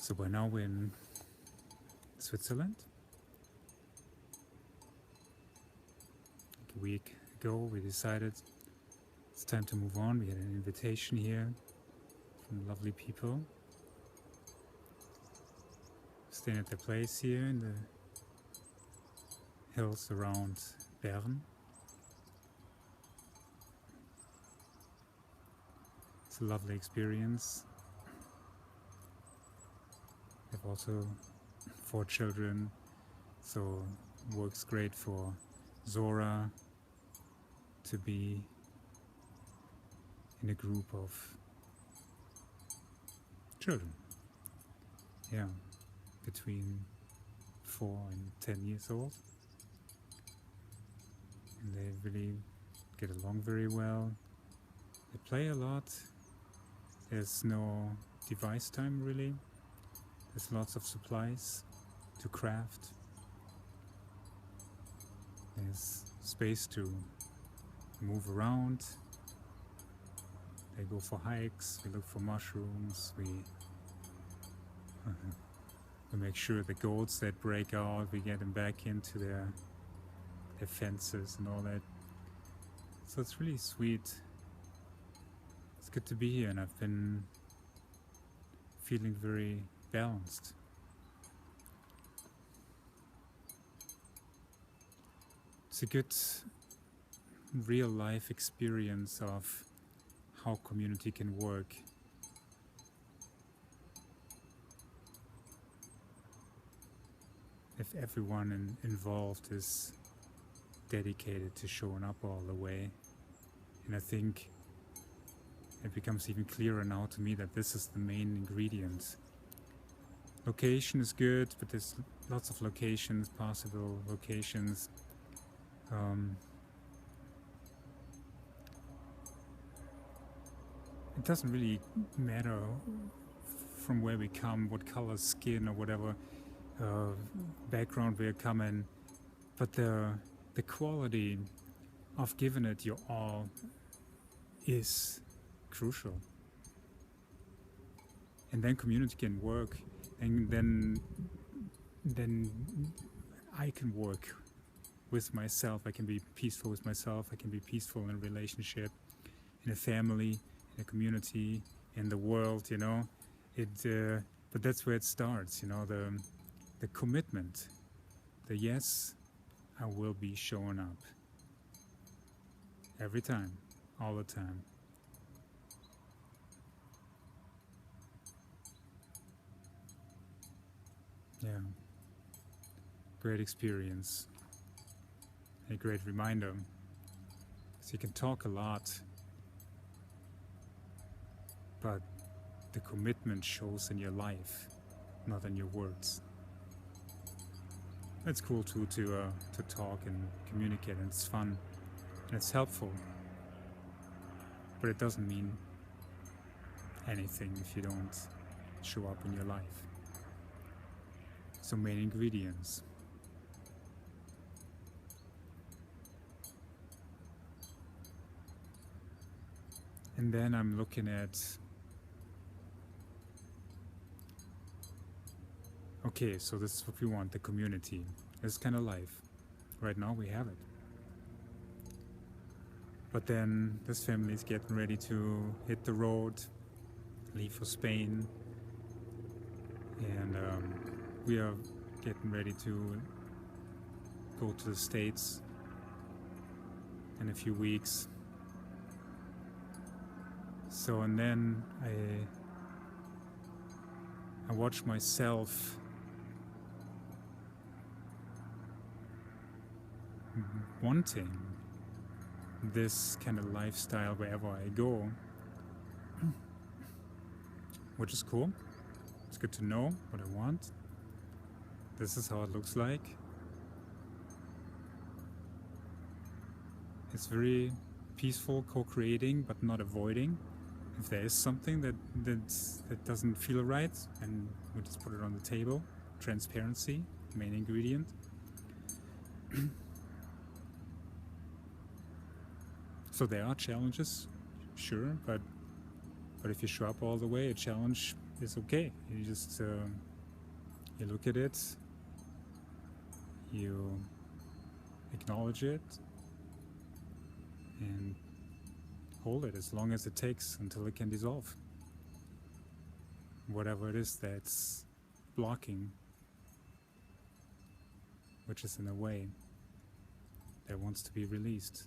So by now we're in Switzerland. Like a week ago we decided it's time to move on. We had an invitation here from lovely people staying at their place here in the hills around Bern. It's a lovely experience. I have also 4 children, so it works great for Zora to be in a group of children. Yeah, between 4 and 10 years old. And they really get along very well. They play a lot. There's no device time really. There's lots of supplies to craft. There's space to move around. They go for hikes, we look for mushrooms, we make sure the goats that break out, we get them back into their fences and all that. So it's really sweet. It's good to be here, and I've been feeling very balanced. It's a good real life experience of how community can work. If everyone involved is dedicated to showing up all the way. And I think it becomes even clearer now to me that this is the main ingredient. Location is good, but there's lots of locations, possible locations. It doesn't really matter from where we come, what color skin or whatever background we're coming, but the quality of giving it your all is crucial. And then community can work, and then I can work with myself. I can be peaceful with myself. I can be peaceful in a relationship, in a family, in a community, in the world. You know, but that's where it starts. You know, the commitment, the yes, I will be showing up every time, all the time. Yeah, great experience, a great reminder. So you can talk a lot, but the commitment shows in your life, not in your words. It's cool too to talk and communicate, and it's fun and it's helpful, but it doesn't mean anything if you don't show up in your life. So main ingredients. And then I'm looking at, okay, so this is what we want, the community. This kind of life. Right now we have it. But then this family is getting ready to hit the road, leave for Spain. And we are getting ready to go to the States in a few weeks. So, and then I watch myself wanting this kind of lifestyle wherever I go, which is cool. It's good to know what I want. This is how it looks like. It's very peaceful, co-creating, but not avoiding. If there is something that doesn't feel right, and we just put it on the table. Transparency, main ingredient. So there are challenges, sure, but if you show up all the way, a challenge is okay. You just you look at it, you acknowledge it, and hold it as long as it takes until it can dissolve. Whatever it is that's blocking, which is in a way that wants to be released.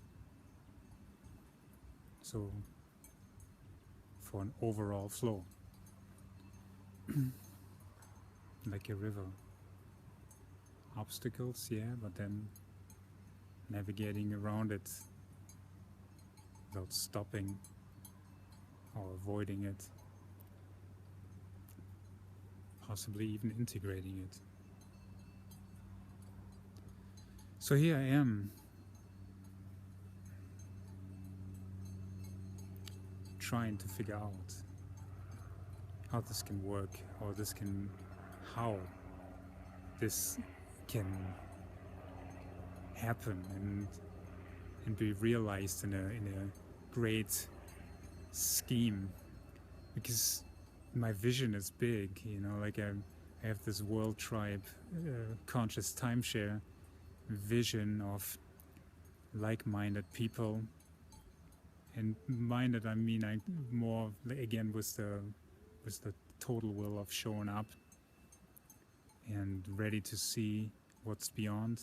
So, for an overall flow, like a river. Obstacles, yeah, but then navigating around it without stopping or avoiding it, possibly even integrating it. So here I am, trying to figure out how this can work, how this can happen and be realized in a great scheme, because my vision is big, like I have this world tribe conscious timeshare vision of like-minded people, and minded I mean I more again with the total will of showing up and ready to see what's beyond,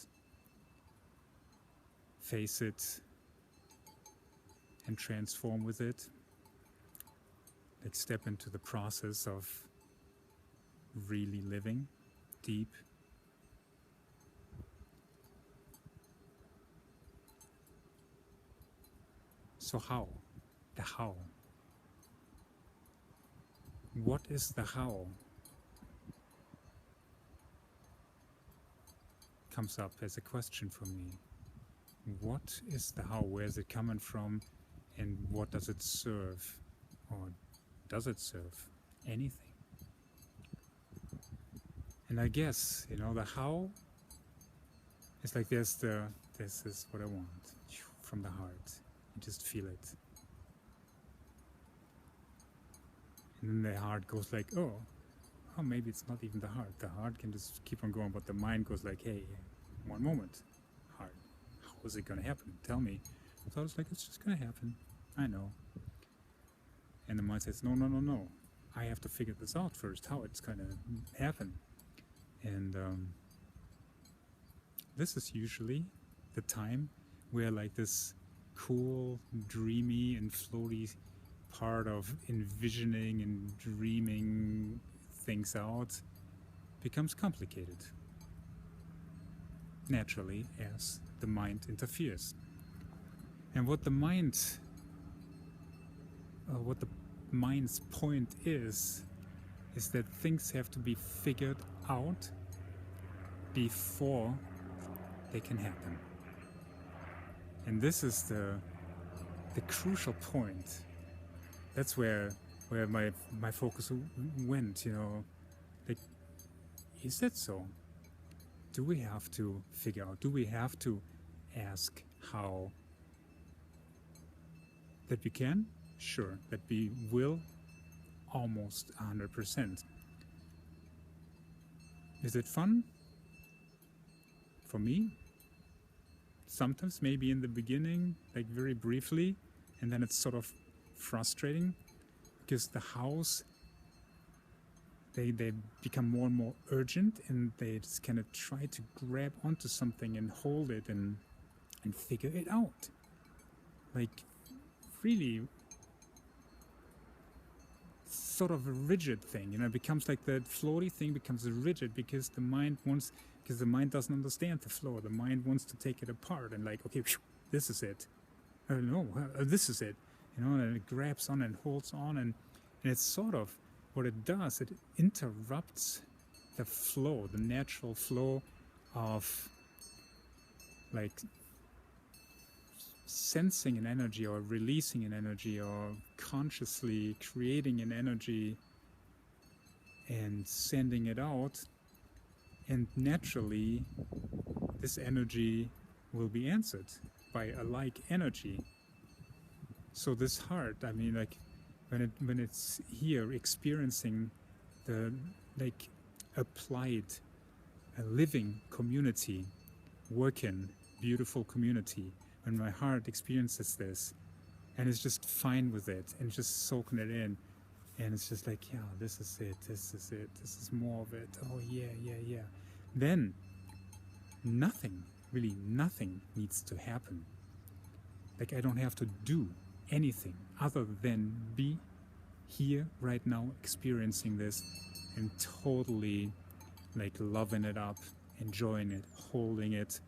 face it and transform with it, like step into the process of really living deep. So how? The how. What is the how? Comes up as a question for me. What is the how? Where is it coming from? And what does it serve? Or does it serve anything? And I guess, the how is like this is what I want from the heart. You just feel it. And then the heart goes like, oh, maybe it's not even the heart. The heart can just keep on going, but the mind goes like, hey, one moment, heart, how is it going to happen? Tell me. So I was like, it's just going to happen. I know. And the mind says, no. I have to figure this out first, how it's going to happen. And this is usually the time where like this cool, dreamy and floaty part of envisioning and dreaming things out becomes complicated, naturally, as the mind interferes. And what the mind's point is that things have to be figured out before they can happen. And this is the crucial point. That's where my focus went, like, is that so? Do we have to figure out, do we have to ask how? That we can? Sure. That we will? Almost 100%. Is it fun? For me? Sometimes, maybe in the beginning, like very briefly, and then it's sort of frustrating because the hows, they become more and more urgent, and they just kind of try to grab onto something and hold it and figure it out. Like, really sort of a rigid thing, it becomes like the floaty thing becomes rigid because the mind doesn't understand the flow. The mind wants to take it apart and like, okay, this is it. No, this is it. And it grabs on and holds on, and it's sort of what it does. It interrupts the flow, the natural flow of like sensing an energy or releasing an energy or consciously creating an energy and sending it out. And naturally, this energy will be answered by a like energy. So this heart, I mean, like when it's here experiencing the like applied, a living community, working, beautiful community, when my heart experiences this and is just fine with it and just soaking it in, and it's just like, yeah, this is it, this is it, this is more of it, oh yeah, yeah, yeah, then nothing, really nothing needs to happen. Like I don't have to do anything other than be here right now experiencing this and totally like loving it up, enjoying it, holding it,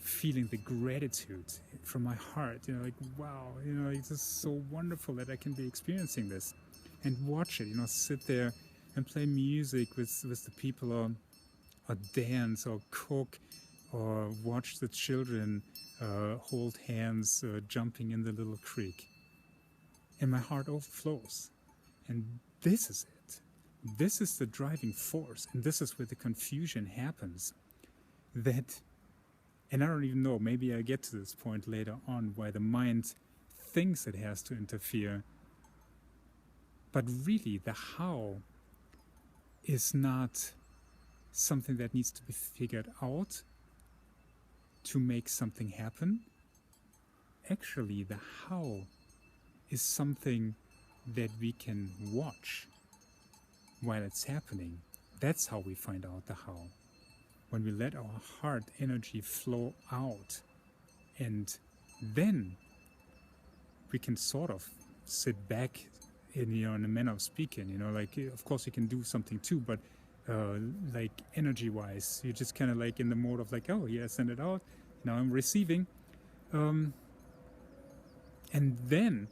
feeling the gratitude from my heart, like, wow, it's just so wonderful that I can be experiencing this, and watch it, sit there and play music with the people, or dance or cook or watch the children hold hands jumping in the little creek, and my heart overflows. And this is it. This is the driving force, and this is where the confusion happens. And I don't even know, maybe I get to this point later on, why the mind thinks it has to interfere. But really, the how is not something that needs to be figured out to make something happen. Actually, the how is something that we can watch while it's happening. That's how we find out the how. When we let our heart energy flow out, and then we can sort of sit back in a manner of speaking, like, of course you can do something too, but like energy wise, you're just kind of like in the mode of like, oh yeah, send it out, now I'm receiving, and then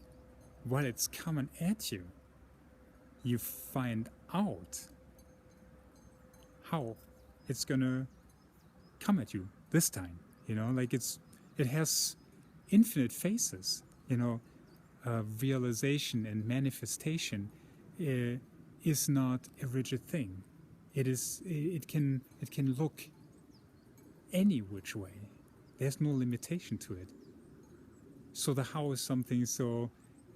while it's coming at you, you find out how it's gonna come at you this time, like it has infinite faces, realization and manifestation is not a rigid thing. It can look any which way. There's no limitation to it. So the how is something,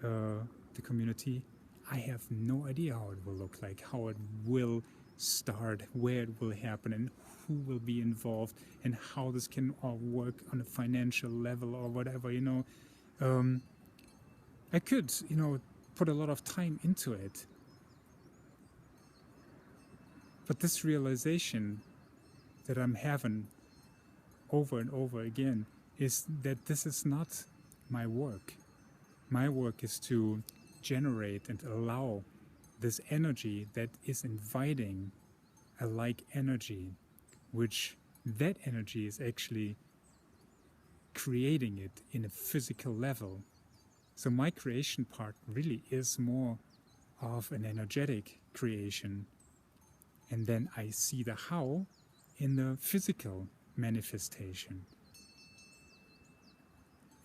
the community, I have no idea how it will look like, how it will start, where it will happen, and who will be involved, and how this can all work on a financial level or whatever, I could, put a lot of time into it. But this realization that I'm having over and over again is that this is not my work. My work is to generate and allow this energy that is inviting a like energy, which that energy is actually creating it in a physical level. So my creation part really is more of an energetic creation. And then I see the how in the physical manifestation.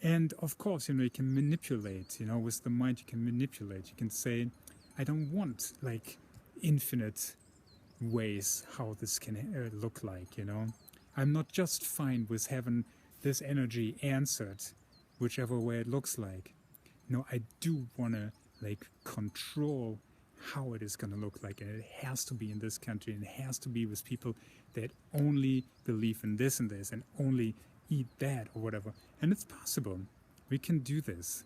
And of course, you can manipulate, with the mind you can manipulate. You can say, I don't want like infinite ways how this can look like, I'm not just fine with having this energy answered whichever way it looks like. No, I do want to like control how it is going to look like, and it has to be in this country, and it has to be with people that only believe in this and this and only eat that or whatever. And it's possible. We can do this.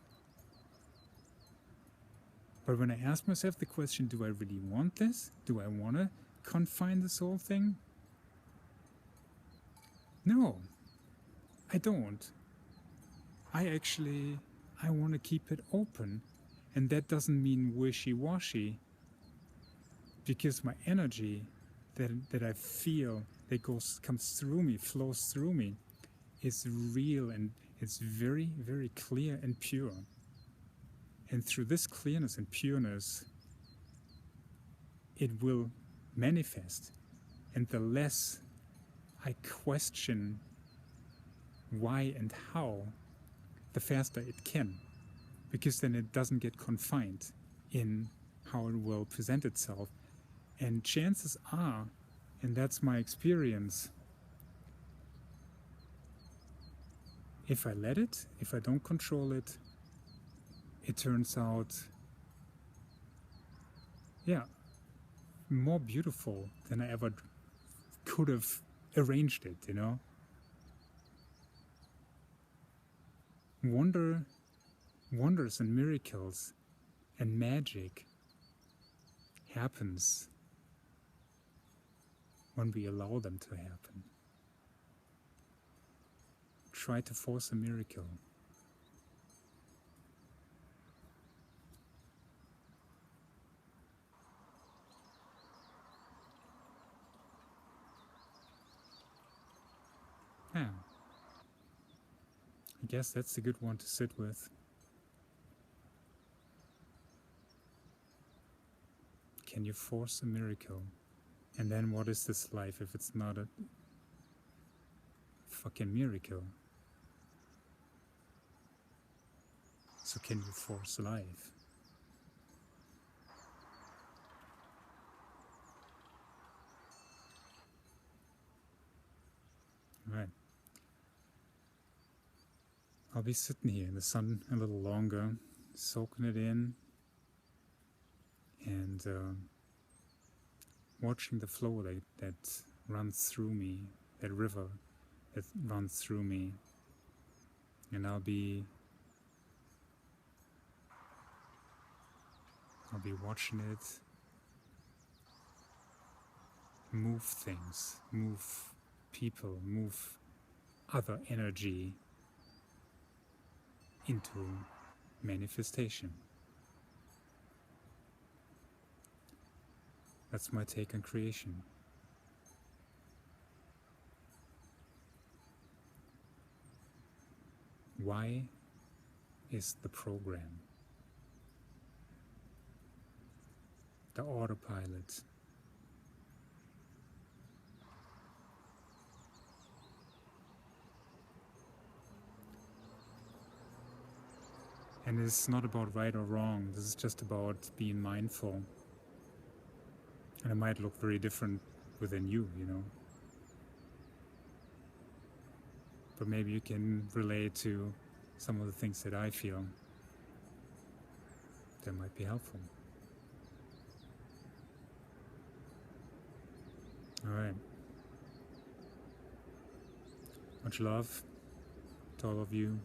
But when I ask myself the question, do I really want this? Do I want to confine this whole thing? No, I don't. I want to keep it open. And that doesn't mean wishy-washy, because my energy that I feel that comes through me, flows through me, is real, and it's very, very clear and pure. And through this clearness and pureness, it will manifest. And the less I question why and how, the faster it can. Because then it doesn't get confined in how it will present itself. And chances are, and that's my experience, if I let it, if I don't control it, it turns out, more beautiful than I ever could have arranged it, you know? Wonders and miracles and magic happens when we allow them to happen. Try to force a miracle. Yeah, I guess that's a good one to sit with. Can you force a miracle? And then what is this life if it's not a fucking miracle? So can you force life? Right. I'll be sitting here in the sun a little longer, soaking it in, and watching the flow that runs through me, that river that runs through me. And I'll be watching it move things, move people, move other energy into manifestation. That's my take on creation. Why is the program, the autopilot, and it's not about right or wrong, this is just about being mindful. And it might look very different within you, you know. But maybe you can relate to some of the things that I feel that might be helpful. All right. Much love to all of you.